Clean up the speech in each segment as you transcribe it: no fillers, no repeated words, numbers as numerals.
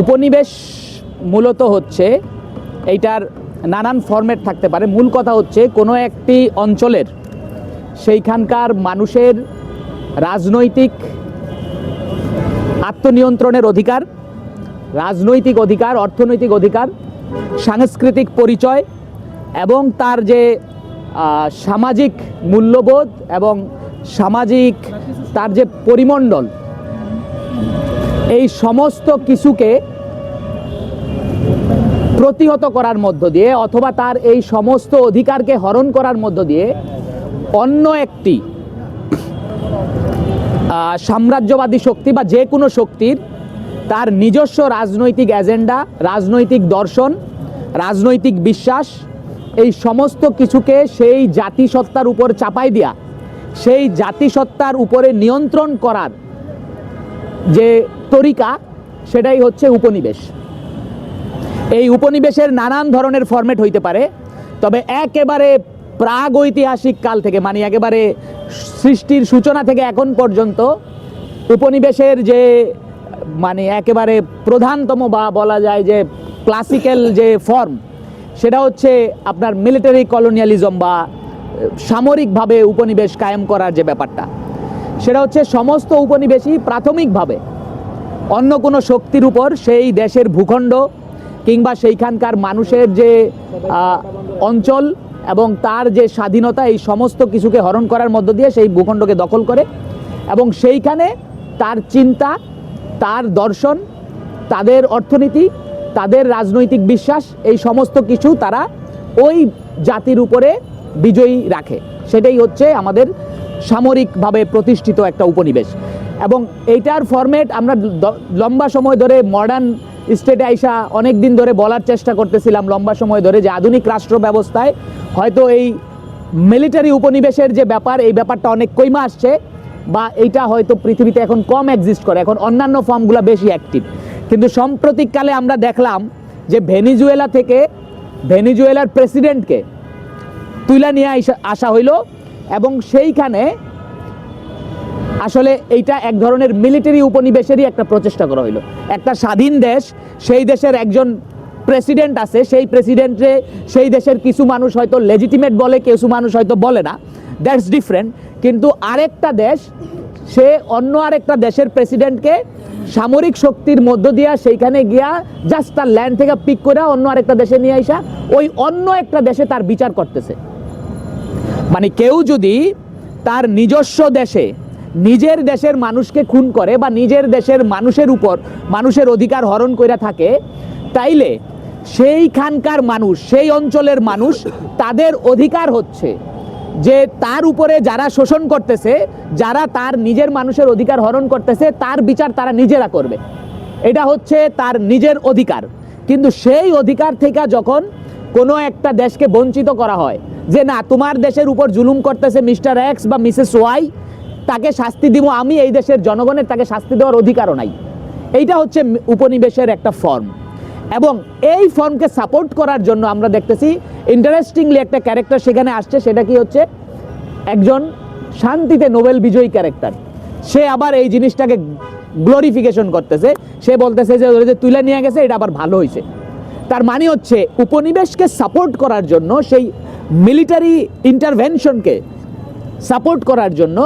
উপনিবেশ মূলত হচ্ছে এইটার নানান ফরম্যাট থাকতে পারে। মূল কথা হচ্ছে কোনো একটি অঞ্চলের সেইখানকার মানুষের রাজনৈতিক আত্মনিয়ন্ত্রণের অধিকার, রাজনৈতিক অধিকার, অর্থনৈতিক অধিকার, সাংস্কৃতিক পরিচয় এবং তার যে সামাজিক মূল্যবোধ এবং সামাজিক তার যে পরিমণ্ডল, এই সমস্ত কিছুকে প্রতিহত করার মধ্য দিয়ে অথবা তার এই সমস্ত অধিকারকে হরণ করার মধ্য দিয়ে অন্য একটি সাম্রাজ্যবাদী শক্তি বা যে কোনো শক্তির তার নিজস্ব রাজনৈতিক এজেন্ডা, রাজনৈতিক দর্শন, রাজনৈতিক বিশ্বাস, এই সমস্ত কিছুকে সেই জাতিসত্তার উপর চাপাই দেয়া, সেই জাতিসত্তার উপরে নিয়ন্ত্রণ করার যে তরিকা, সেটাই হচ্ছে উপনিবেশ। এই উপনিবেশের নানান ধরনের ফরম্যাট হইতে পারে, তবে একেবারে প্রাগৈতিহাসিক কাল থেকে, মানে একেবারে সৃষ্টির সূচনা থেকে এখন পর্যন্ত উপনিবেশের যে মানে একেবারে প্রধানতম বা বলা যায় যে ক্লাসিক্যাল যে ফর্ম, সেটা হচ্ছে আপনার মিলিটারি কলোনিয়ালিজম বা সামরিকভাবে উপনিবেশ কায়েম করার যে ব্যাপারটা, সেটা হচ্ছে সমস্ত উপনিবেশই প্রাথমিকভাবে অন্য কোনো শক্তির উপর সেই দেশের ভূখণ্ড কিংবা সেইখানকার মানুষের যে অঞ্চল এবং তার যে স্বাধীনতা, এই সমস্ত কিছুকে হরণ করার মধ্য দিয়ে সেই ভূখণ্ডকে দখল করে এবং সেইখানে তার চিন্তা, তার দর্শন, তাদের অর্থনীতি, তাদের রাজনৈতিক বিশ্বাস, এই সমস্ত কিছু তারা ওই জাতির উপরে বিজয়ী রাখে। সেটাই হচ্ছে আমাদের সামরিকভাবে প্রতিষ্ঠিত একটা উপনিবেশ। এবং এইটার ফরম্যাট আমরা লম্বা সময় ধরে মডার্ন স্টেটে আইসা অনেক দিন ধরে বলার চেষ্টা করতেছিলাম, লম্বা সময় ধরে, যে আধুনিক রাষ্ট্র ব্যবস্থায় হয়তো এই মিলিটারি উপনিবেশের যে ব্যাপার, এই ব্যাপারটা অনেক কইমা আসছে বা এইটা হয়তো পৃথিবীতে এখন কম এক্সিস্ট করে, এখন অন্যান্য ফর্মগুলো বেশি অ্যাক্টিভ। কিন্তু সাম্প্রতিককালে আমরা দেখলাম যে ভেনিজুয়েলা থেকে ভেনিজুয়েলার প্রেসিডেন্টকে তুলে নিয়ে আসা হইল এবং সেইখানে আসলে এইটা এক ধরনের মিলিটারি উপনিবেশেরই একটা প্রচেষ্টা করা হইলো। একটা স্বাধীন দেশ, সেই দেশের একজন প্রেসিডেন্ট আছে, সেই প্রেসিডেন্টে সেই দেশের কিছু মানুষ হয়তো লেজিটিমেট বলে, কিছু মানুষ হয়তো বলে না, দ্যাটস ডিফারেন্ট। কিন্তু আরেকটা দেশ, সে অন্য আরেকটা দেশের প্রেসিডেন্টকে সামরিক শক্তির মধ্য দিয়া সেইখানে গিয়া জাস্ট তার ল্যান্ড থেকে পিক করে অন্য আরেকটা দেশে নিয়ে আসা, ওই অন্য একটা দেশে তার বিচার করতেছে। মানে কেউ যদি তার নিজস্ব দেশে নিজের দেশের মানুষকে খুন করে বা নিজের দেশের মানুষের উপর মানুষের অধিকার হরণ করে থাকে, তাইলে সেইখানকার মানুষ, সেই অঞ্চলের মানুষ, তাদের অধিকার হচ্ছে যে তার উপরে যারা শোষণ করতেছে, যারা তার নিজের মানুষের অধিকার হরণ করতেছে, তার বিচার তারা নিজেরা করবে। এটা হচ্ছে তার নিজের অধিকার। কিন্তু সেই অধিকার থেকে যখন কোনো একটা দেশকে বঞ্চিত করা হয়, যে না, তোমার দেশের উপর জুলুম করতেছে মিস্টার এক্স বা মিসেস ওয়াই, তাকে শাস্তি দিব আমি, এই দেশের জনগণের তাকে শাস্তি দেওয়ার অধিকারও নাই। এইটা হচ্ছে উপনিবেশের একটা ফর্ম। এবং এই ফর্মকে সাপোর্ট করার জন্য আমরা দেখতেছি ইন্টারেস্টিংলি একটা ক্যারেক্টার সেখানে আসছে, সেটা কি হচ্ছে একজন শান্তিতে নোবেল বিজয়ী ক্যারেক্টার। সে আবার এই জিনিসটাকে গ্লোরিফিকেশন করতেছে, সে বলতেছে যে ওরা যে তুলে নিয়ে গেছে এটা আবার ভালো হয়েছে। তার মানে হচ্ছে উপনিবেশকে সাপোর্ট করার জন্য, সেই মিলিটারি ইন্টারভেনশনকে সাপোর্ট করার জন্য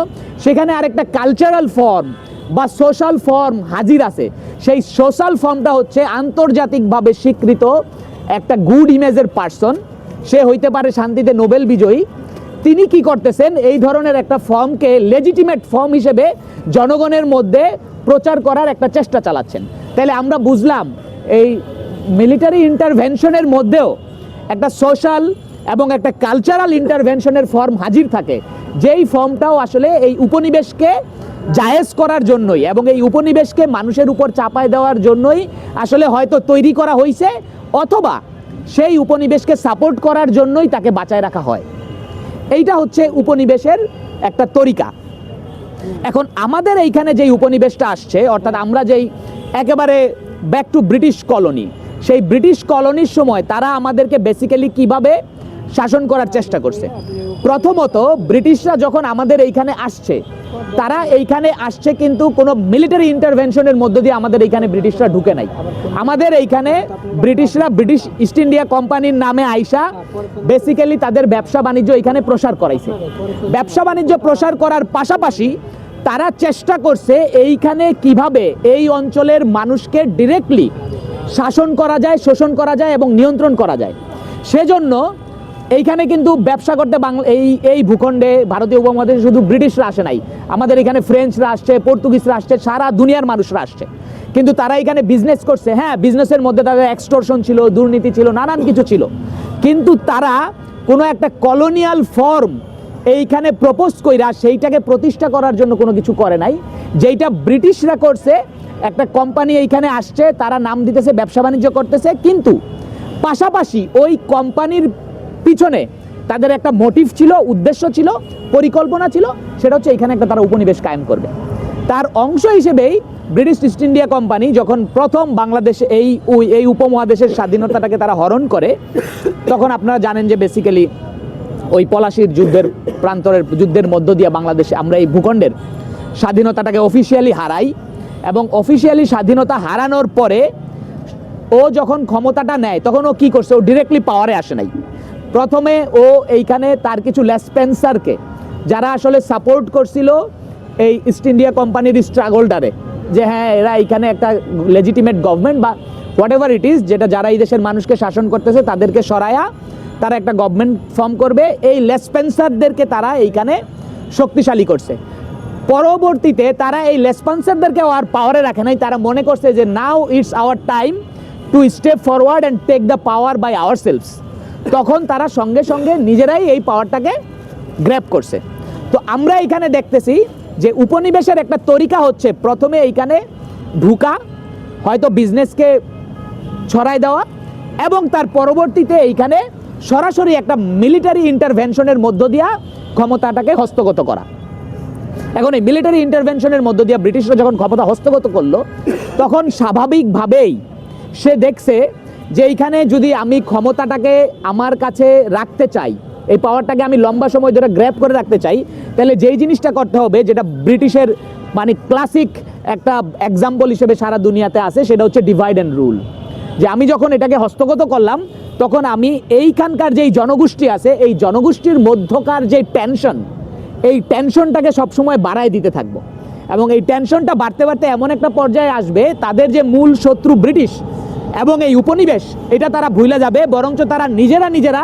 সেখানে আরেকটা কালচারাল ফর্ম বা সোশ্যাল ফর্ম হাজির আছে। সেই সোশ্যাল ফর্মটা হচ্ছে আন্তর্জাতিকভাবে স্বীকৃত একটা গুড ইমেজের পার্সন, সে হইতে পারে শান্তিতে নোবেল বিজয়ী। তিনি কি করতেছেন, এই ধরনের একটা ফর্মকে লেজিটিমেট ফর্ম হিসেবে জনগণের মধ্যে প্রচার করার একটা চেষ্টা চালাচ্ছেন। তাহলে আমরা বুঝলাম এই মিলিটারি ইন্টারভেনশনের মধ্যেও একটা সোশ্যাল এবং একটা কালচারাল ইন্টারভেনশনের ফর্ম হাজির থাকে, যেই ফর্মটাও আসলে এই উপনিবেশকে জায়েজ করার জন্যই এবং এই উপনিবেশকে মানুষের উপর চাপায় দেওয়ার জন্যই আসলে হয়তো তৈরি করা হয়েছে, অথবা সেই উপনিবেশকে সাপোর্ট করার জন্যই তাকে বাঁচায় রাখা হয়। এইটা হচ্ছে উপনিবেশের একটা তরিকা। এখন আমাদের এইখানে যেই উপনিবেশটা আসছে, অর্থাৎ আমরা যেই একেবারে ব্যাক টু ব্রিটিশ কলোনি, সেই ব্রিটিশ কলোনির সময় তারা আমাদেরকে বেসিক্যালি কিভাবে শাসন করার চেষ্টা করছে। প্রথমত ব্রিটিশরা যখন আমাদের এইখানে আসছে, তারা এইখানে আসছে কিন্তু কোনো মিলিটারি ইন্টারভেনশনের মধ্য দিয়ে আমাদের এইখানে ব্রিটিশরা ঢুকে নাই। আমাদের এইখানে ব্রিটিশরা ব্রিটিশ ইস্ট ইন্ডিয়া কোম্পানির নামে আইসা বেসিক্যালি তাদের ব্যবসা বাণিজ্য এখানে প্রসার করাইছে। ব্যবসা বাণিজ্য প্রসার করার পাশাপাশি তারা চেষ্টা করছে এইখানে কিভাবে এই অঞ্চলের মানুষকে ডিরেক্টলি শাসন করা যায়, শোষণ করা যায় এবং নিয়ন্ত্রণ করা যায়। সেজন্য এইখানে কিন্তু ব্যবসা করতে এই ভূখণ্ডে ভারতীয় উপমহাদেশে শুধু ব্রিটিশরা আসে নাই, আমাদের এখানে ফ্রেঞ্চরা আসছে, পর্তুগিজরা আসছে, সারা দুনিয়ার মানুষরা আসছে। কিন্তু তারা এখানে বিজনেস করছে। হ্যাঁ, বিজনেসের মধ্যে তাদের এক্সটর্শন ছিল, দুর্নীতি ছিল, নানান কিছু ছিল, কিন্তু তারা কোনো একটা কলোনিয়াল ফর্ম এইখানে প্রপোজ কইরা সেইটাকে প্রতিষ্ঠা করার জন্য কোনো কিছু করে নাই। যেইটা ব্রিটিশরা করছে, একটা কোম্পানি এইখানে আসছে, তারা নাম দিতেছে, ব্যবসা বাণিজ্য করতেছে, কিন্তু পাশাপাশি ওই কোম্পানির পিছনে তাদের একটা মোটিভ ছিল, উদ্দেশ্য ছিল, পরিকল্পনা ছিল, সেটা হচ্ছে এখানে একটা তারা উপনিবেশ কায়েম করবে। তার অংশ হিসেবেই ব্রিটিশ ইস্ট ইন্ডিয়া কোম্পানি যখন প্রথম বাংলাদেশে এই উপমহাদেশের স্বাধীনতাটাকে তারা হরণ করে, তখন আপনারা জানেন যে বেসিক্যালি ওই পলাশির যুদ্ধের মধ্য দিয়ে বাংলাদেশে আমরা এই ভূখণ্ডের স্বাধীনতাটাকে অফিসিয়ালি হারাই। এবং অফিসিয়ালি স্বাধীনতা হারানোর পরে ও যখন ক্ষমতাটা নেয়, তখন ও কি করছে? ও ডিরেক্টলি পাওয়ারে আসে নাই। প্রথমে ও এইখানে তার কিছু লেসপেন্সারকে, যারা আসলে সাপোর্ট করছিল এই ইস্ট ইন্ডিয়া কোম্পানির স্ট্রাগলটারে, যে হ্যাঁ এরা এইখানে একটা লেজিটিমেট গভর্নমেন্ট বা হোয়াট এভার ইট ইজ, যেটা যারা এই দেশের মানুষকে শাসন করতেছে তাদেরকে সরায়া তারা একটা গভর্নমেন্ট ফর্ম করবে, এই লেসপেন্সারদেরকে তারা এইখানে শক্তিশালী করছে। পরবর্তীতে তারা এই লেসপেন্সারদেরকে আর পাওয়ারে রাখে নাই। তারা মনে করছে যে now it's our time to step forward and take the power by ourselves. তখন তারা সঙ্গে সঙ্গে নিজেরাই এই পাওয়ারটাকে গ্র্যাব করছে। তো আমরা এইখানে দেখতেছি যে উপনিবেশের একটা তরিকা হচ্ছে প্রথমে এইখানে ঢুকা, হয়তো বিজনেসকে ছড়াই দেওয়া, এবং তার পরবর্তীতে এইখানে সরাসরি একটা মিলিটারি ইন্টারভেনশনের মধ্য দিয়া ক্ষমতাটাকে হস্তগত করা। এখন এই মিলিটারি ইন্টারভেনশনের মধ্য দিয়ে ব্রিটিশরা যখন ক্ষমতা হস্তগত করলো, তখন স্বাভাবিকভাবেই সে দেখছে যে এইখানে যদি আমি ক্ষমতাটাকে আমার কাছে রাখতে চাই, এই পাওয়ারটাকে আমি লম্বা সময় ধরে গ্র্যাব করে রাখতে চাই, তাহলে যেই জিনিসটা করতে হবে, যেটা ব্রিটিশের মানে ক্লাসিক একটা এক্সাম্পল হিসেবে সারা দুনিয়াতে আছে, সেটা হচ্ছে ডিভাইড অ্যান্ড রুল। যে আমি যখন এটাকে হস্তগত করলাম, তখন আমি এইখানকার যেই জনগোষ্ঠী আছে, এই জনগোষ্ঠীর মধ্যকার যে টেনশন, এই টেনশনটাকে সবসময় বাড়ায় দিতে থাকবো। এবং এই টেনশনটা বাড়তে বাড়তে এমন একটা পর্যায়ে আসবে, তাদের যে মূল শত্রু ব্রিটিশ এবং এই উপনিবেশ, এটা তারা ভুলে যাবে, বরঞ্চ তারা নিজেরা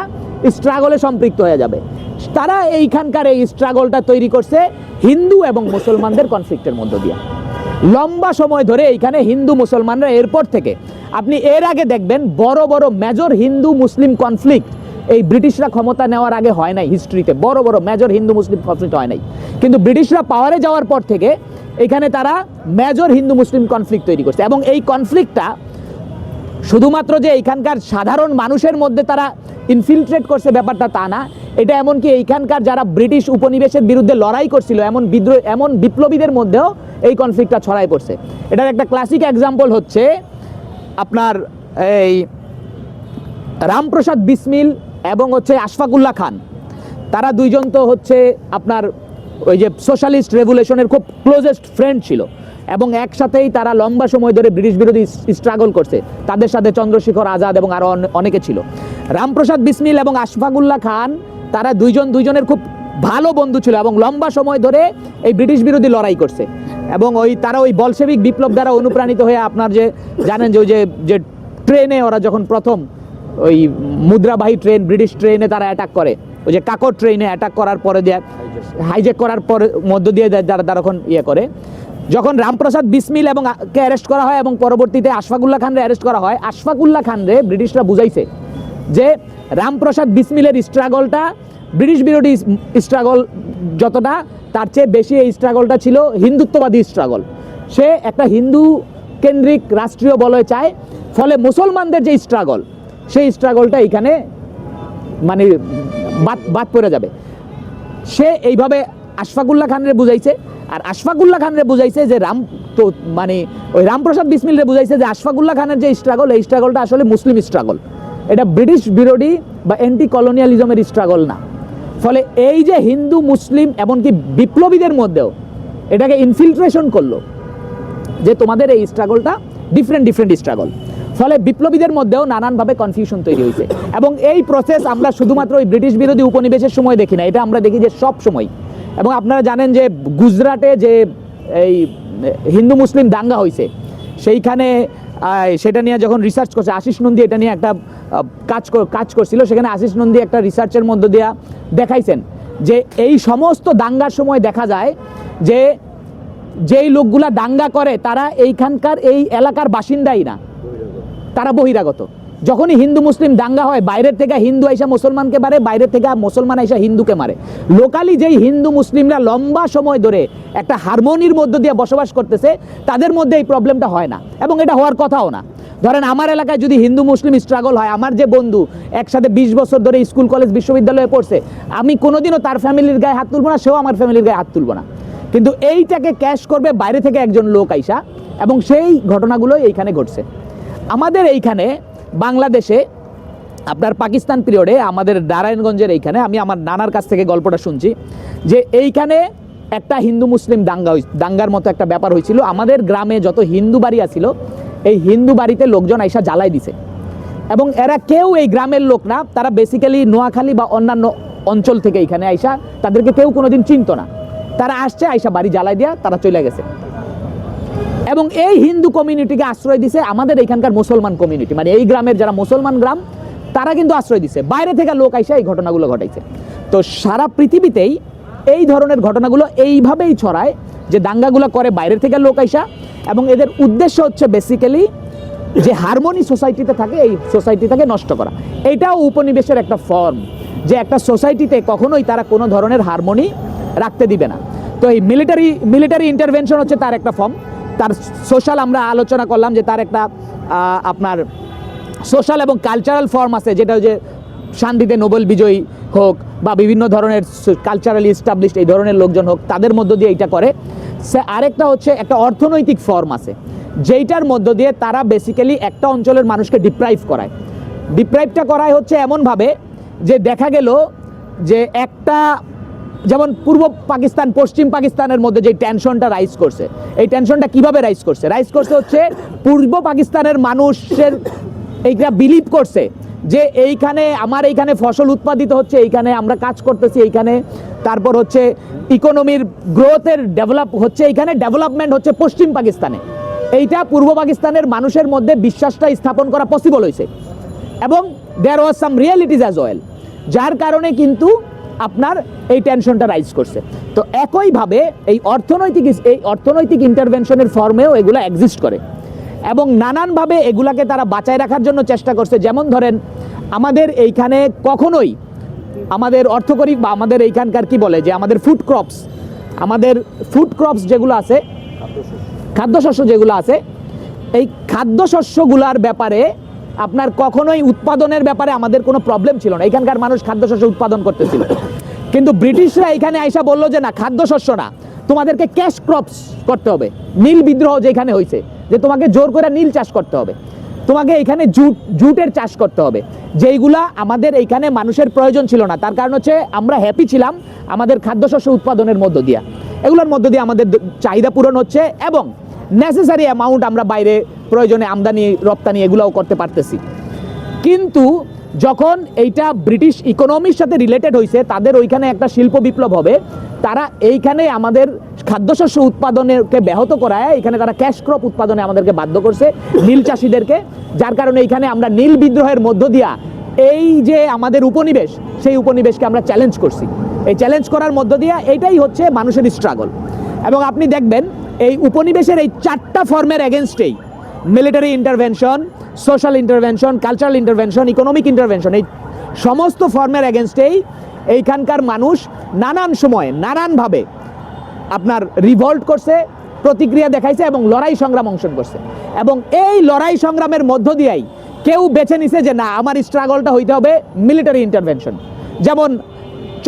স্ট্রাগলে সম্পৃক্ত হয়ে যাবে। তারা এইখানকার এই স্ট্রাগলটা তৈরি করছে হিন্দু এবং মুসলমানদের কনফ্লিক্টের মধ্য দিয়ে। লম্বা সময় ধরে এইখানে হিন্দু মুসলমানরা, এরপর থেকে আপনি এর আগে দেখবেন বড় বড় মেজর হিন্দু মুসলিম কনফ্লিক্ট এই ব্রিটিশরা ক্ষমতা নেওয়ার আগে হয় নাই। হিস্ট্রিতে বড় বড় মেজর হিন্দু মুসলিম কনফ্লিক্ট হয় নাই, কিন্তু ব্রিটিশরা পাওয়ারে যাওয়ার পর থেকে এখানে তারা মেজর হিন্দু মুসলিম কনফ্লিক্ট তৈরি করছে। এবং এই কনফ্লিক্টটা শুধুমাত্র যে এইখানকার সাধারণ মানুষের মধ্যে তারা ইনফিলট্রেট করছে ব্যাপারটা তা না, এটা এমনকি এইখানকার যারা ব্রিটিশ উপনিবেশের বিরুদ্ধে লড়াই করছিল এমন বিপ্লবীদের মধ্যেও এই কনফ্লিক্টটা ছড়াই পড়ছে। এটার একটা ক্লাসিক এক্সাম্পল হচ্ছে আপনার এই রামপ্রসাদ বিসমিল এবং হচ্ছে আশফাকুল্লাহ খান। তারা দুইজন তো হচ্ছে আপনার ওই যে সোশ্যালিস্ট রেভলিউশনের খুব ক্লোজেস্ট ফ্রেন্ড ছিল, এবং একসাথেই তারা লম্বা সময় ধরে ব্রিটিশ বিরোধী স্ট্রাগল করছে। তাদের সাথে চন্দ্রশেখর আজাদ এবং আরও অনেকে ছিল। রামপ্রসাদ বিসমিল এবং আশফাকুল্লাহ খান, তারা দুইজনের খুব ভালো বন্ধু ছিল এবং লম্বা সময় ধরে এই ব্রিটিশ বিরোধী লড়াই করছে। এবং তারা ওই বলশেবিক বিপ্লব দ্বারা অনুপ্রাণিত হয়ে আপনার যে জানেন যে ওই যে ট্রেনে ওরা যখন প্রথম ওই মুদ্রাবাহী ট্রেন, ব্রিটিশ ট্রেনে তারা অ্যাটাক করে, ওই যে কাকর ট্রেনে অ্যাটাক করার পরে হাইজ্যাক করার পরে মধ্য দিয়ে যারা তখন করে, যখন রামপ্রসাদ বিসমিল এবং কে অ্যারেস্ট করা হয় এবং পরবর্তীতে আশফাকুল্লাহ খানরে অ্যারেস্ট করা হয়, আশফাকুল্লাহ খানরে ব্রিটিশরা বুঝাইছে যে রামপ্রসাদ বিসমিলের স্ট্রাগলটা ব্রিটিশ বিরোধী স্ট্রাগল যতটা, তার চেয়ে বেশি এই স্ট্রাগলটা ছিল হিন্দুত্ববাদী স্ট্রাগল। সে একটা হিন্দু কেন্দ্রিক রাষ্ট্রীয় বলয় চায়, ফলে মুসলমানদের যে স্ট্রাগল, সেই স্ট্রাগলটা এখানে মানে বাদ পড়ে যাবে। সে এইভাবে আশফাকুল্লাহ খানরে বুঝাইছে। আর আশফাকুল্লাহ খানরে বুঝাইছে যে ওই রামপ্রসাদ বিসমিলরে বুঝাইছে যে আশফাকুল্লাহ খানের যে স্ট্রাগল, এই স্ট্রাগলটা আসলে মুসলিম স্ট্রাগল, এটা ব্রিটিশ বিরোধী বা অ্যান্টি কলোনিয়ালিজমের স্ট্রাগল না। ফলে এই যে হিন্দু মুসলিম এমনকি বিপ্লবীদের মধ্যেও এটাকে ইনফিলট্রেশন করলো যে তোমাদের এই স্ট্রাগলটা ডিফারেন্ট স্ট্রাগল, ফলে বিপ্লবীদের মধ্যেও নানানভাবে কনফিউশন তৈরি হয়েছে। এবং এই প্রসেস আমরা শুধুমাত্র ওই ব্রিটিশ বিরোধী উপনিবেশের সময় দেখি না, এটা আমরা দেখি যে সব সময়। এবং আপনারা জানেন যে গুজরাটে যে এই হিন্দু মুসলিম দাঙ্গা হয়েছে, সেইখানে সেটা নিয়ে যখন রিসার্চ করছে আশিস নন্দী, এটা নিয়ে একটা কাজ করছিল, সেখানে আশিস নন্দী একটা রিসার্চের মধ্য দিয়ে দেখাইছেন যে এই সমস্ত দাঙ্গার সময় দেখা যায় যে যেই লোকগুলা দাঙ্গা করে তারা এইখানকার এই এলাকার বাসিন্দাই না, তারা বহিরাগত। যখনই হিন্দু মুসলিম দাঙ্গা হয় বাইরের থেকে হিন্দু আইসা মুসলমানকে মারে, বাইরের থেকে মুসলমান আইসা হিন্দুকে মারে। লোকালি যেই হিন্দু মুসলিমরা লম্বা সময় ধরে একটা হারমোনির মধ্য দিয়ে বসবাস করতেছে, তাদের মধ্যে এই প্রবলেমটা হয় না, এবং এটা হওয়ার কথাও না। ধরেন আমার এলাকায় যদি হিন্দু মুসলিম স্ট্রাগল হয়, আমার যে বন্ধু একসাথে 20 বছর ধরে স্কুল কলেজ বিশ্ববিদ্যালয়ে পড়ছে, আমি কোনোদিনও তার ফ্যামিলির গায়ে হাত তুলবো না, সেও আমার ফ্যামিলির গায়ে হাত তুলবো না। কিন্তু এইটাকে ক্যাশ করবে বাইরে থেকে একজন লোক আইসা, এবং সেই ঘটনাগুলোই এইখানে ঘটছে। আমাদের এইখানে বাংলাদেশে আপনার পাকিস্তান পিরিয়ডে আমাদের নারায়ণগঞ্জের এইখানে আমি আমার নানার কাছ থেকে গল্পটা শুনছি যে এইখানে একটা হিন্দু মুসলিম দাঙ্গার মতো একটা ব্যাপার হয়েছিল। আমাদের গ্রামে যত হিন্দু বাড়ি আছিল, এই হিন্দু বাড়িতে লোকজন আইসা জ্বালাই দিছে, এবং এরা কেউ এই গ্রামের লোক না, তারা বেসিক্যালি নোয়াখালী বা অন্যান্য অঞ্চল থেকে এইখানে আইসা, তাদেরকে কেউ কোনোদিন চিনত না, তারা আসছে আইসা বাড়ি জ্বালাই দিয়া তারা চলে গেছে। এবং এই হিন্দু কমিউনিটিকে আশ্রয় দিছে আমাদের এইখানকার মুসলমান কমিউনিটি, মানে এই গ্রামের যারা মুসলমান গ্রাম তারা কিন্তু আশ্রয় দিছে, বাইরে থেকে লোক আইসা এই ঘটনাগুলো ঘটাইছে। তো সারা পৃথিবীতেই এই ধরনের ঘটনাগুলো এইভাবেই ছড়ায় যে দাঙ্গাগুলো করে বাইরে থেকে লোক আইসা, এবং এদের উদ্দেশ্য হচ্ছে বেসিক্যালি যে হারমোনি সোসাইটিতে থাকে এই সোসাইটিটাকে নষ্ট করা। এইটাও উপনিবেশের একটা ফর্ম, যে একটা সোসাইটিতে কখনোই তারা কোনো ধরনের হারমোনি রাখতে দিবে না। তো এই মিলিটারি ইন্টারভেনশন হচ্ছে তার একটা ফর্ম। তার সোশ্যাল আমরা আলোচনা করলাম যে তার একটা আপনার সোশ্যাল এবং কালচারাল ফর্ম আছে, যেটা যে শান্তিতে নোবেল বিজয়ী হোক বা বিভিন্ন ধরনের কালচারালি এস্টাবলিশড এই ধরনের লোকজন হোক, তাদের মধ্য দিয়ে এইটা করে। আরেকটা হচ্ছে একটা অর্থনৈতিক ফর্ম আছে, যেইটার মধ্য দিয়ে তারা বেসিক্যালি একটা অঞ্চলের মানুষকে ডিপ্রাইভটা করায় হচ্ছে এমনভাবে যে দেখা গেল যে একটা যেমন পূর্ব পাকিস্তান পশ্চিম পাকিস্তানের মধ্যে যে টেনশনটা রাইজ করছে, এই টেনশনটা কিভাবে রাইজ করছে হচ্ছে পূর্ব পাকিস্তানের মানুষের এইটা বিলিভ করছে যে এইখানে আমার এইখানে ফসল উৎপাদিত হচ্ছে, এইখানে আমরা কাজ করতেছি, এইখানে তারপর হচ্ছে ইকোনমির গ্রোথের ডেভেলপ হচ্ছে, এইখানে ডেভেলপমেন্ট হচ্ছে পশ্চিম পাকিস্তানে। এইটা পূর্ব পাকিস্তানের মানুষের মধ্যে বিশ্বাসটা স্থাপন করা পসিবল হয়েছে, এবং দেয়ার ওয়াজ সাম রিয়েলিটিজ অ্যাজ ওয়েল, যার কারণে কিন্তু আপনার এই টেনশনটা রাইজ করছে। তো একইভাবে এই অর্থনৈতিক ইন্টারভেনশনের ফর্মেও এগুলো এক্সিস্ট করে, এবং নানানভাবে এগুলাকে তারা বাঁচায় রাখার জন্য চেষ্টা করছে। যেমন ধরেন আমাদের এইখানে কখনোই আমাদের অর্থকরী বা আমাদের এইখানকার কি বলে যে আমাদের ফুড ক্রপস যেগুলো আছে, খাদ্যশস্য যেগুলো আছে, এই খাদ্যশস্যগুলার ব্যাপারে আপনার কখনোই উৎপাদনের ব্যাপারে আমাদের কোনো প্রবলেম ছিল না, এখানকার মানুষ খাদ্যশস্য উৎপাদন করতেছিল। কিন্তু ব্রিটিশরা এখানে আইসা বললো যে না, খাদ্যশস্য না, তোমাদেরকে ক্যাশ ক্রপস করতে হবে। নীল বিদ্রোহ যেখানে হয়েছে, যে তোমাকে জোর করে নীল চাষ করতে হবে, তোমাকে এখানে জুটের চাষ করতে হবে, যেইগুলা আমাদের এইখানে মানুষের প্রয়োজন ছিল না। তার কারণ হচ্ছে আমরা হ্যাপি ছিলাম আমাদের খাদ্যশস্য উৎপাদনের মধ্য দিয়ে, এগুলোর মধ্য দিয়ে আমাদের চাহিদা পূরণ হচ্ছে, এবং নেসেসারি অ্যামাউন্ট আমরা বাইরে প্রয়োজনে আমদানি রপ্তানি এগুলোও করতে পারতেছি। কিন্তু যখন এইটা ব্রিটিশ ইকোনমির সাথে রিলেটেড হয়েছে, তাদের ওইখানে একটা শিল্প বিপ্লব হবে, তারা এইখানে আমাদের খাদ্যশস্য উৎপাদনকে ব্যাহত করায় এখানে তারা ক্যাশ ক্রপ উৎপাদনে আমাদেরকে বাধ্য করছে, নীল চাষিদেরকে, যার কারণে এইখানে আমরা নীল বিদ্রোহের মধ্য দিয়া এই যে আমাদের উপনিবেশ, সেই উপনিবেশকে আমরা চ্যালেঞ্জ করছি। এই চ্যালেঞ্জ করার মধ্য দিয়া এইটাই হচ্ছে মানুষের স্ট্রাগল। এবং আপনি দেখবেন এই উপনিবেশের এই 4টা ফর্মের এগেনস্টেই, military intervention, social intervention, cultural intervention, economic intervention, এই সমস্ত ফর্মের এগেনস্টেই এইখানকার মানুষ নানান সময়ে নানানভাবে আপনার রিভল্ট করছে, প্রতিক্রিয়া দেখাইছে, এবং লড়াই সংগ্রাম অংশগ্রহণ করছে। এবং এই লড়াই সংগ্রামের মধ্য দিয়েই কেউ বেছে নিছে যে না, আমার স্ট্রাগলটা হইতে হবে মিলিটারি ইন্টারভেনশন। যেমন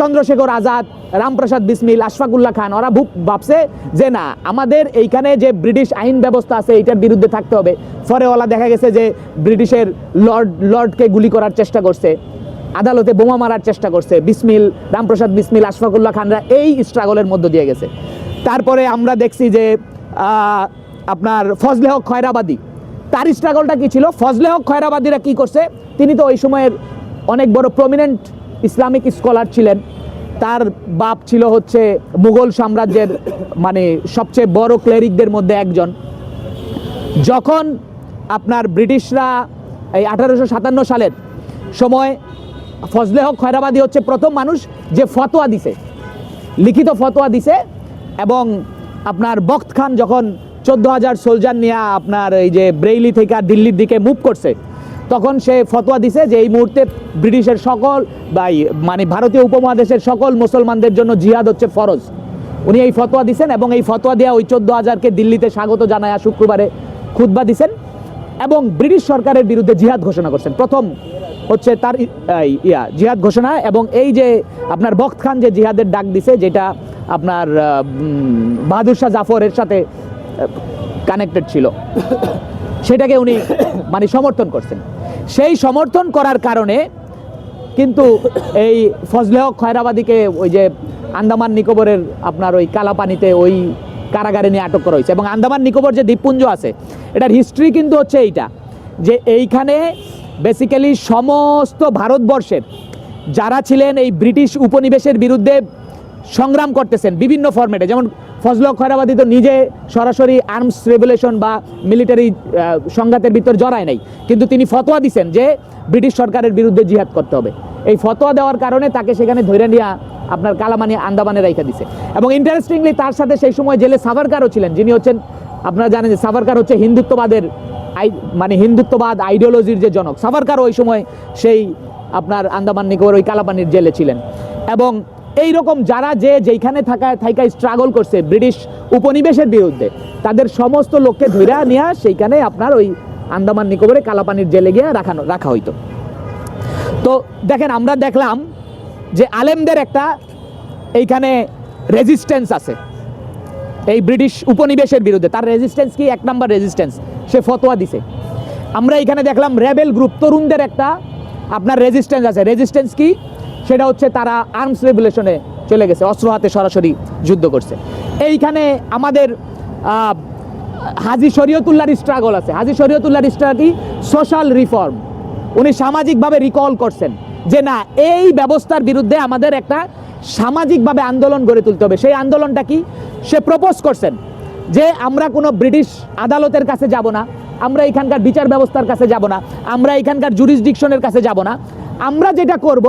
চন্দ্রশেখর আজাদ, রামপ্রসাদ বিসমিল, আশফাকুল্লাহ খান, ওরা ভাবছে যে না, আমাদের এইখানে যে ব্রিটিশ আইন ব্যবস্থা আছে এইটার বিরুদ্ধে থাকতে হবে। পরে ওলা দেখা গেছে যে ব্রিটিশের লর্ডকে গুলি করার চেষ্টা করছে। আদালতে বোমা মারার চেষ্টা করছে, বিসমিল, রামপ্রসাদ বিসমিল, আশফাকুল্লাহ খানরা এই স্ট্রাগলের মধ্য দিয়ে গেছে। তারপরে আমরা দেখছি যে আপনার ফজলে হক খয়রাবাদী, তার স্ট্রাগলটা কি ছিল? ফজলে হক খয়রাবাদীরা কি করছে, তিনি তো ওই সময়ের অনেক বড় প্রমিনেন্ট ইসলামিক স্কলার ছিলেন। তার বাপ ছিল হচ্ছে মুঘল সাম্রাজ্যের মানে সবচেয়ে বড় ক্লেরিকদের মধ্যে একজন। যখন আপনার ব্রিটিশরা এই 1857 সালের সময়, ফজলে হক খয়রাবাদী হচ্ছে প্রথম মানুষ যে ফতোয়া দিছে, লিখিত ফতোয়া দিছে। এবং আপনার বখত খান যখন 14,000 সোলজার নিয়ে আপনার এই যে ব্রেইলি থেকে দিল্লির দিকে মুভ করছে, তখন সে ফতোয়া দিছে যে এই মুহূর্তে ব্রিটিশের সকল বা মানে ভারতীয় উপমহাদেশের সকল মুসলমানদের জন্য জিহাদ হচ্ছে ফরজ। উনি এই ফতোয়া দিছেন এবং এই ফতোয়া দেওয়া ওই 14,000-কে দিল্লিতে স্বাগত জানায় শুক্রবারে খুতবা দিছেন এবং ব্রিটিশ সরকারের বিরুদ্ধে জিহাদ ঘোষণা করছেন। প্রথম হচ্ছে তার জিহাদ ঘোষণা। এবং এই যে আপনার বখত খান যে জিহাদের ডাক দিছে, যেটা আপনার বাহাদুর শাহ জাফরের সাথে কানেক্টেড ছিল, সেটাকে উনি মানে সমর্থন করছেন। সেই সমর্থন করার কারণে কিন্তু এই ফজলে হক খয়রাবাদীকে ওই যে আন্দামান নিকোবরের আপনার ওই কালাপানিতে ওই কারাগারে নিয়ে আটক করা হয়েছে। এবং আন্দামান নিকোবর যে দ্বীপপুঞ্জ আছে, এটার হিস্ট্রি কিন্তু হচ্ছে এইটা, যে এইখানে বেসিক্যালি সমস্ত ভারতবর্ষের যারা ছিলেন এই ব্রিটিশ উপনিবেশের বিরুদ্ধে সংগ্রাম করতেছেন বিভিন্ন ফরম্যাটে, যেমন ফজলে হক খয়রাবাদী তো নিজে সরাসরি আর্মস রেভলিউশন বা মিলিটারি সংঘাতের ভিতর জড়ায় নাই, কিন্তু তিনি ফতোয়া দিছেন যে ব্রিটিশ সরকারের বিরুদ্ধে জিহাদ করতে হবে। এই ফতোয়া দেওয়ার কারণে তাকে সেখানে ধরে নিয়ে আপনার কালামানি আন্দামানে রাইখা দিছে। এবং ইন্টারেস্টিংলি তার সাথে সেই সময় জেলে সাভারকারও ছিলেন, যিনি হচ্ছেন, আপনারা জানেন যে সাভারকার হচ্ছে হিন্দুত্ববাদের মানে হিন্দুত্ববাদ আইডিওলজির যে জনক। সাভারকার ওই সময় সেই আপনার আন্দামান নিকোবর ওই কালাপানির জেলে ছিলেন। এবং এই রকম যারা যেইখানে থাকা স্ট্রাগল করছে ব্রিটিশ উপনিবেশের বিরুদ্ধে, তাদের সমস্ত লোককে ধরে নিয়ে সেইখানে আপনার ওই আন্দামান নিকোবরে কালাপানির জেলে গিয়ে রাখা হইতো। তো দেখেন, আমরা দেখলাম যে আলেমদের একটা এইখানে রেজিস্ট্যান্স আছে এই ব্রিটিশ উপনিবেশের বিরুদ্ধে। তার রেজিস্ট্যান্স কি? 1 নম্বর রেজিস্ট্যান্স, সে ফতোয়া দিছে। আমরা এখানে দেখলাম রেবেল গ্রুপ, তরুণদের একটা আপনার রেজিস্ট্যান্স আছে। রেজিস্ট্যান্স কি? সেটা হচ্ছে তারা আর্মস রেভলিউশনে চলে গেছে, অস্ত্র হাতে সরাসরি যুদ্ধ করছে। এইখানে আমাদের হাজী শরীয়তুল্লাহর স্ট্রাগল আছে। হাজী শরীয়তুল্লাহর স্ট্রাগল সোশ্যাল রিফর্ম, উনি সামাজিকভাবে রিকল করছেন যে না, এই ব্যবস্থার বিরুদ্ধে আমাদের একটা সামাজিকভাবে আন্দোলন গড়ে তুলতে হবে। সেই আন্দোলনটা কি? সে প্রপোজ করছেন যে আমরা কোনো ব্রিটিশ আদালতের কাছে যাব না, আমরা এখানকার বিচার ব্যবস্থার কাছে যাব না, আমরা এখানকার জুরিসডিকশনের কাছে যাব না। আমরা যেটা করব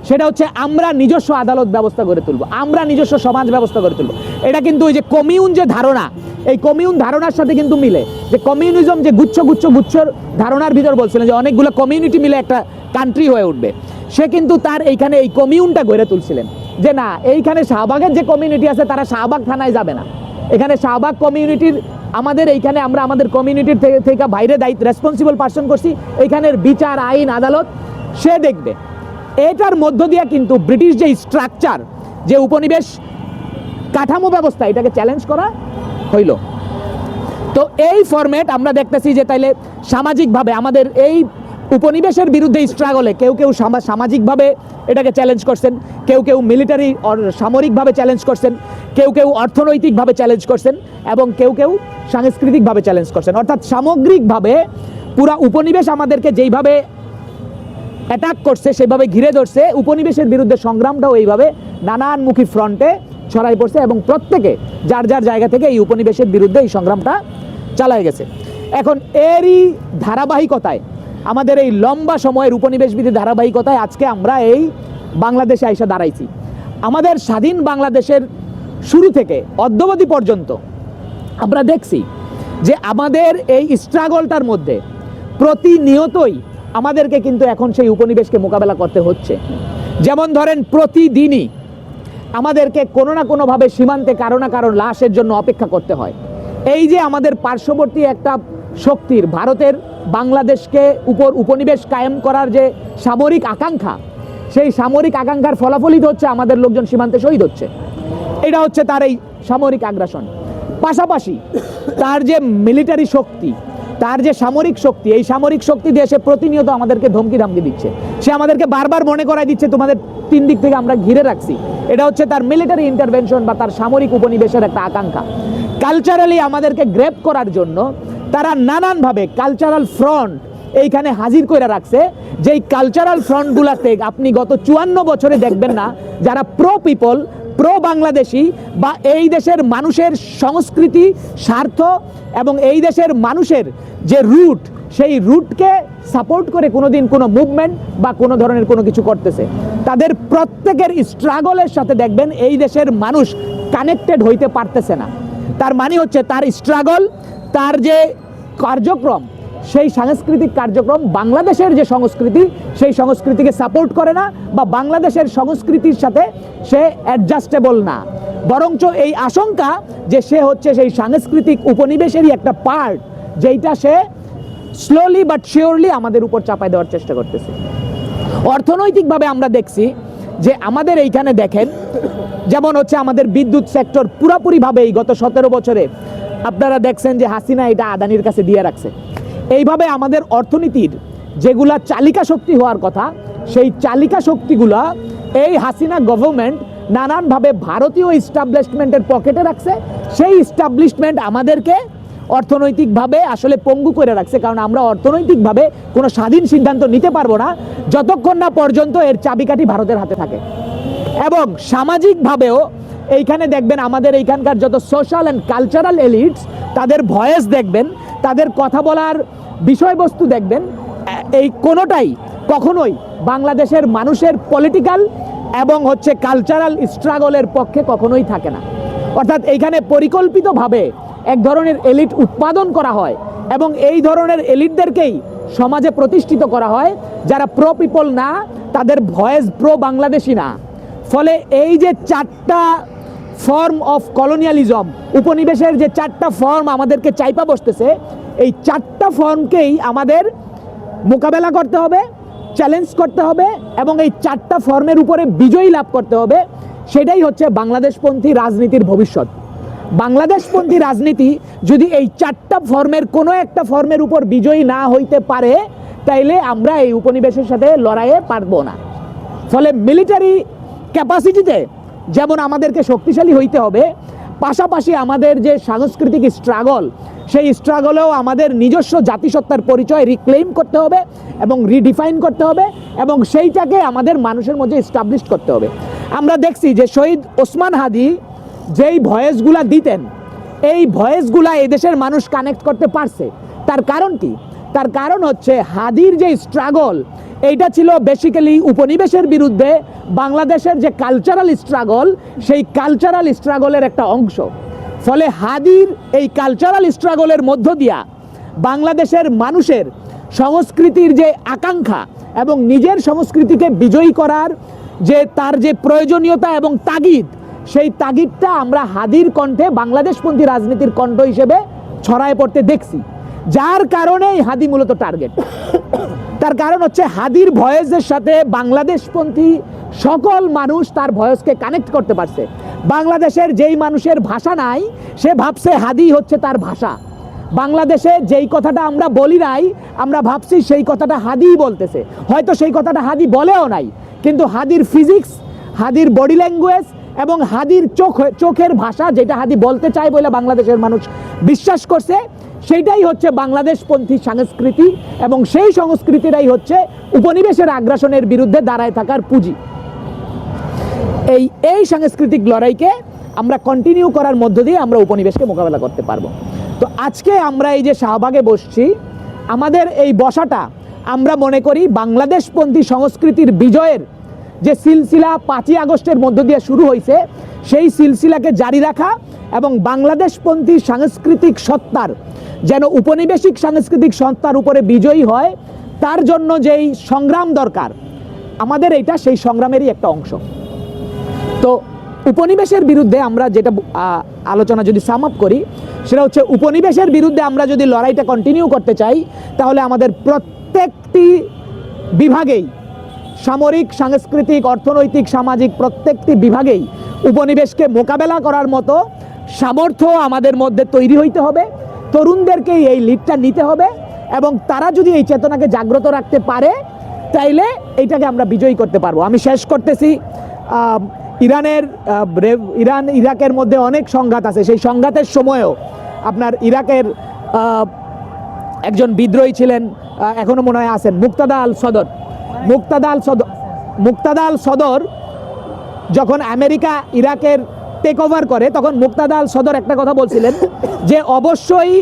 সেটা হচ্ছে আমরা নিজস্ব আদালত ব্যবস্থা গড়ে তুলব, আমরা নিজস্ব সমাজ ব্যবস্থা গড়ে তুলব। এটা কিন্তু ওই যে কমিউন যে ধারণা, এই কমিউন ধারণার সাথে কিন্তু মিলে। যে কমিউনিজম যে গুচ্ছর ধারণার ভিতর বলছিলেন যে অনেকগুলো কমিউনিটি মিলে একটা কান্ট্রি হয়ে উঠবে, সে কিন্তু তার এইখানে এই কমিউনটা গড়ে তুলছিলেন যে না, এইখানে শাহবাগের যে কমিউনিটি আছে তারা শাহবাগ থানায় যাবে না, এখানে শাহবাগ কমিউনিটির আমাদের এইখানে আমরা আমাদের কমিউনিটির থেকে বাইরে দায়িত্ব রেসপন্সিবল পার্সন করছি, এইখানের বিচার আইন আদালত সে দেখবে। এটার মধ্য দিয়ে কিন্তু ব্রিটিশ যে স্ট্রাকচার, যে উপনিবেশ কাঠামো ব্যবস্থা, এটাকে চ্যালেঞ্জ করা হইল। তো এই ফরম্যাট আমরা দেখতেছি যে তাইলে সামাজিকভাবে আমাদের এই উপনিবেশের বিরুদ্ধে স্ট্রাগলে কেউ কেউ সামাজিকভাবে এটাকে চ্যালেঞ্জ করছেন, কেউ মিলিটারি সামরিকভাবে চ্যালেঞ্জ করছেন, কেউ অর্থনৈতিকভাবে চ্যালেঞ্জ করছেন এবং কেউ সাংস্কৃতিকভাবে চ্যালেঞ্জ করছেন। অর্থাৎ সামগ্রিকভাবে পুরা উপনিবেশ আমাদেরকে যেইভাবে অ্যাটাক করছে, সেভাবে ঘিরে ধরছে, উপনিবেশের বিরুদ্ধে সংগ্রামটাও এইভাবে নানানমুখী ফ্রন্টে ছড়াই পড়ছে এবং প্রত্যেকে যার যার জায়গা থেকে এই উপনিবেশের বিরুদ্ধে এই সংগ্রামটা চালায় গেছে। এখন এরই ধারাবাহিকতায় আমাদের এই লম্বা সময়ের উপনিবেশ বিধি ধারাবাহিকতায় আজকে আমরা এই বাংলাদেশে আইসা দাঁড়াইছি। আমাদের স্বাধীন বাংলাদেশের শুরু থেকে অদ্যাবধি পর্যন্ত আমরা দেখছি যে আমাদের এই স্ট্রাগলটার মধ্যে প্রতিনিয়তই আমাদেরকে কিন্তু এখন সেই উপনিবেশকে মোকাবেলা করতে হচ্ছে। যেমন ধরেন, প্রতিদিনই আমাদেরকে কোনো না কোনোভাবে সীমান্তে কারো না কারো লাশের জন্য অপেক্ষা করতে হয়। এই যে আমাদের পার্শ্ববর্তী একটা শক্তির ভারতের বাংলাদেশকে উপর উপনিবেশ কায়েম করার যে সামরিক আকাঙ্ক্ষা, সেই সামরিক আকাঙ্ক্ষার ফলাফলিত হচ্ছে আমাদের লোকজন সীমান্তে শহীদ হচ্ছে। এটা হচ্ছে তার এই সামরিক আগ্রাসন। পাশাপাশি তার যে মিলিটারি শক্তি, তার যে সামরিক শক্তি, এই সামরিক শক্তি দিয়ে সে প্রতিনিয়ত আমাদেরকে ধমকি ধামকি দিচ্ছে। সে আমাদেরকে বারবার মনে করাই দিচ্ছে তোমাদের 3 দিক থেকে আমরা ঘিরে রাখছি। এটা হচ্ছে তার মিলিটারি ইন্টারভেনশন বা তার সামরিক উপনিবেশের একটা আকাঙ্ক্ষা। কালচারালি আমাদেরকে গ্রেপ করার জন্য তারা নানানভাবে কালচারাল ফ্রন্ট এইখানে হাজির করে রাখছে। যেই কালচারাল ফ্রন্টগুলাতে আপনি গত 54 বছরে দেখবেন না যারা প্রো পিপল, প্রো বাংলাদেশি বা এই দেশের মানুষের সংস্কৃতি, স্বার্থ এবং এই দেশের মানুষের যে রুট, সেই রুটকে সাপোর্ট করে কোনোদিন কোনো মুভমেন্ট বা কোনো ধরনের কোনো কিছু করতেছে। তাদের প্রত্যেকের স্ট্রাগলের সাথে দেখবেন এই দেশের মানুষ কানেক্টেড হইতে পারতেছে না। তার মানে হচ্ছে তার স্ট্রাগল, তার যে কার্যক্রম, সেই সাংস্কৃতিক কার্যক্রম বাংলাদেশের যে সংস্কৃতি, সেই সংস্কৃতিকে সাপোর্ট করে না বা বাংলাদেশের সংস্কৃতির সাথে সে অ্যাডজাস্টেবল না। বরঞ্চ এই আশঙ্কা যে সে হচ্ছে সেই সাংস্কৃতিক উপনিবেশেরই একটা পার্ট, যেইটা সে স্লোলি বাট শিওরলি আমাদের উপর চাপায় দেওয়ার চেষ্টা করতেছে। অর্থনৈতিকভাবে আমরা দেখছি যে আমাদের এইখানে দেখেন, যেমন হচ্ছে আমাদের বিদ্যুৎ সেক্টর পুরোপুরিভাবে এই গত 17 বছরে আপনারা দেখছেন যে হাসিনা এটা আদানির কাছে দিয়ে রাখছে। এইভাবে আমাদের অর্থনীতির যেগুলা চালিকা শক্তি হওয়ার কথা, সেই চালিকা শক্তিগুলা এই হাসিনা গভর্নমেন্ট নানানভাবে ভারতীয় ইস্টাবলিশমেন্টের পকেটে রাখছে। সেই ইস্টাবলিশমেন্ট আমাদেরকে অর্থনৈতিকভাবে আসলে পঙ্গু করে রাখছে, কারণ আমরা অর্থনৈতিকভাবে কোনো স্বাধীন সিদ্ধান্ত নিতে পারবো না যতক্ষণ না পর্যন্ত এর চাবিকাঠি ভারতের হাতে থাকে। এবং সামাজিকভাবেও এইখানে দেখবেন আমাদের এইখানকার যত সোশ্যাল অ্যান্ড কালচারাল এলিটস, তাদের ভয়েস দেখবেন, তাদের কথা বলার বিষয়বস্তু দেখবেন, এই কোনোটাই কখনোই বাংলাদেশের মানুষের পলিটিক্যাল এবং হচ্ছে কালচারাল স্ট্রাগলের পক্ষে কখনোই থাকে না। অর্থাৎ এইখানে পরিকল্পিতভাবে এক ধরনের এলিট উৎপাদন করা হয় এবং এই ধরনের এলিটদেরকেই সমাজে প্রতিষ্ঠিত করা হয়, যারা প্রো পিপল না, তাদের ভয়েস প্রো বাংলাদেশি না। ফলে এই যে 4টা ফর্ম অফ কলোনিয়ালিজম, উপনিবেশের যে 4টা ফর্ম আমাদেরকে চাইপা বসতেছে, এই 4টা ফর্মকেই আমাদের মোকাবেলা করতে হবে, চ্যালেঞ্জ করতে হবে এবং এই 4টা ফর্মের উপরে বিজয়ী লাভ করতে হবে। সেটাই হচ্ছে বাংলাদেশপন্থী রাজনীতির ভবিষ্যৎ। বাংলাদেশপন্থী রাজনীতি যদি এই 4টা ফর্মের কোনো একটা ফর্মের উপর বিজয়ী না হইতে পারে, তাইলে আমরা এই উপনিবেশের সাথে লড়াইয়ে পারবো না। ফলে মিলিটারি ক্যাপাসিটিতে যেমন আমাদেরকে শক্তিশালী হইতে হবে, পাশাপাশি আমাদের যে সাংস্কৃতিক স্ট্রাগল, সেই স্ট্রাগলেও আমাদের নিজস্ব জাতিসত্তার পরিচয় রিক্লেইম করতে হবে এবং রিডিফাইন করতে হবে এবং সেইটাকে আমাদের মানুষের মধ্যে এস্টাবলিশ করতে হবে। আমরা দেখছি যে শহীদ ওসমান হাদি যেই ভয়েসগুলা দিতেন, এই ভয়েসগুলা এদেশের মানুষ কানেক্ট করতে পারছে। তার কারণ কি? তার কারণ হচ্ছে হাদির যে স্ট্রাগল, এইটা ছিল বেসিক্যালি উপনিবেশের বিরুদ্ধে বাংলাদেশের যে কালচারাল স্ট্রাগল, সেই কালচারাল স্ট্রাগলের একটা অংশ। ফলে হাদির এই কালচারাল স্ট্রাগলের মধ্য দিয়া বাংলাদেশের মানুষের সংস্কৃতির যে আকাঙ্ক্ষা এবং নিজের সংস্কৃতিকে বিজয়ী করার যে তার যে প্রয়োজনীয়তা এবং তাগিদ, সেই তাগিদটা আমরা হাদির কণ্ঠে বাংলাদেশপন্থী রাজনীতির কণ্ঠ হিসেবে ছড়ায় পড়তে দেখছি। যার কারণেই হাদি মূলত টার্গেট। তার কারণ হচ্ছে হাদির ভয়েসের সাথে বাংলাদেশপন্থী সকল মানুষ তার ভয়েসকে কানেক্ট করতে পারছে। বাংলাদেশের যেই মানুষের ভাষা নাই, সে ভাবছে হাদি হচ্ছে তার ভাষা। বাংলাদেশে যেই কথাটা আমরা বলি নাই, আমরা ভাবছি সেই কথাটা হাদিই বলতেছে। হয়তো সেই কথাটা হাদি বলেও নাই, কিন্তু হাদির ফিজিক্স, হাদির বডি ল্যাঙ্গুয়েজ এবং হাদির চোখের ভাষা, যেটা হাদি বলতে চায় বলে বাংলাদেশের মানুষ বিশ্বাস করছে, সেইটাই হচ্ছে বাংলাদেশপন্থী সংস্কৃতি এবং সেই সংস্কৃতিটাই হচ্ছে উপনিবেশের আগ্রাসনের বিরুদ্ধে দাঁড়ায় থাকার পুঁজি। এই সাংস্কৃতিক লড়াইকে আমরা কন্টিনিউ করার মধ্য দিয়ে আমরা উপনিবেশকে মোকাবেলা করতে পারবো। তো আজকে আমরা এই যে শাহবাগে বসছি, আমাদের এই বসাটা আমরা মনে করি বাংলাদেশপন্থী সংস্কৃতির বিজয়ের যে সিলসিলা 5ই আগস্টের মধ্য দিয়ে শুরু হয়েছে, সেই সিলসিলাকে জারি রাখা এবং বাংলাদেশপন্থী সাংস্কৃতিক সত্তার যেন উপনিবেশিক সাংস্কৃতিক সত্তার উপরে বিজয়ী হয়, তার জন্য যেই সংগ্রাম দরকার আমাদের, এইটা সেই সংগ্রামেরই একটা অংশ। তো উপনিবেশের বিরুদ্ধে আমরা যেটা আলোচনা যদি সাম আপ করি, সেটা হচ্ছে উপনিবেশের বিরুদ্ধে আমরা যদি লড়াইটা কন্টিনিউ করতে চাই, তাহলে আমাদের প্রত্যেকটি বিভাগেই, সামরিক, সাংস্কৃতিক, অর্থনৈতিক, সামাজিক প্রত্যেকটি বিভাগেই উপনিবেশকে মোকাবেলা করার মতো সামর্থ্য আমাদের মধ্যে তৈরি হইতে হবে। তরুণদেরকেই এই লিডটা নিতে হবে, এবং তারা যদি এই চেতনাকে জাগ্রত রাখতে পারে তাইলে এইটাকে আমরা বিজয়ী করতে পারবো। আমি শেষ করতেছি, ইরান ইরাকের মধ্যে অনেক সংঘাত আছে, সেই সংঘাতের সময়ও আপনার ইরাকের একজন বিদ্রোহী ছিলেন, এখনো মনে হয় আছেন, মুক্তাদা আল সদর যখন আমেরিকা ইরাকের টেক ওভার করে তখন মুক্তাদা আল সদর একটা কথা বলছিলেন যে অবশ্যই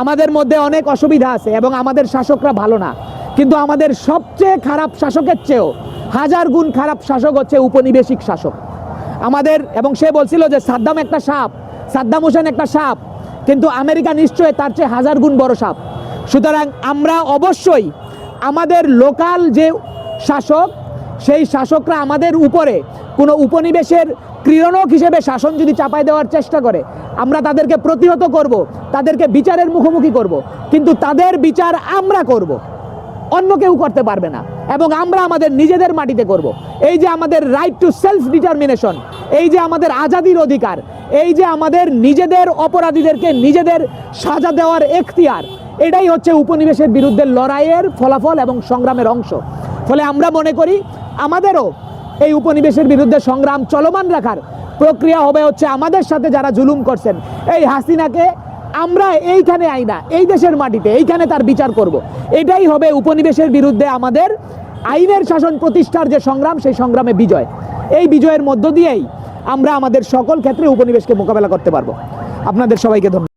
আমাদের মধ্যে অনেক অসুবিধা আছে এবং আমাদের শাসকরা ভালো না, কিন্তু আমাদের সবচেয়ে খারাপ শাসকের চেয়েও 1000 গুণ খারাপ শাসক হচ্ছে উপনিবেশিক শাসক আমাদের। এবং সে বলছিল যে সাদ্দাম হোসেন একটা সাপ, কিন্তু আমেরিকা নিশ্চয়ই তার চেয়ে 1000 গুণ বড় সাপ। সুতরাং আমরা অবশ্যই আমাদের লোকাল যে শাসক, সেই শাসকরা আমাদের উপরে কোনো উপনিবেশের ক্রীড়নক হিসেবে শাসন যদি চাপাই দেওয়ার চেষ্টা করে, আমরা তাদেরকে প্রতিহত করব, তাদেরকে বিচারের মুখোমুখি করব, কিন্তু তাদের বিচার আমরা করব, অন্য কেউ করতে পারবে না, এবং আমরা আমাদের নিজেদের মাটিতে করব। এই যে আমাদের রাইট টু সেলফ ডিটারমিনেশন, এই যে আমাদের আজাদির অধিকার, এই যে আমাদের নিজেদের অপরাধীদেরকে নিজেদের সাজা দেওয়ার এখতিয়ার, এটাই হচ্ছে উপনিবেশের বিরুদ্ধে লড়াইয়ের ফলাফল এবং সংগ্রামের অংশ। ফলে আমরা মনে করি আমাদেরও এই উপনিবেশের বিরুদ্ধে সংগ্রাম চলমান রাখার প্রক্রিয়া হবে হচ্ছে আমাদের সাথে যারা জুলুম করছেন, এই হাসিনাকে আমরা এইখানে আইনা, এই দেশের মাটিতে এইখানে তার বিচার করব। এটাই হবে উপনিবেশের বিরুদ্ধে আমাদের আইনের শাসন প্রতিষ্ঠার যে সংগ্রাম, সেই সংগ্রামে বিজয়। এই বিজয়ের মধ্য দিয়েই আমরা আমাদের সকল ক্ষেত্রে উপনিবেশকে মোকাবেলা করতে পারবো। আপনাদের সবাইকে ধন্যবাদ।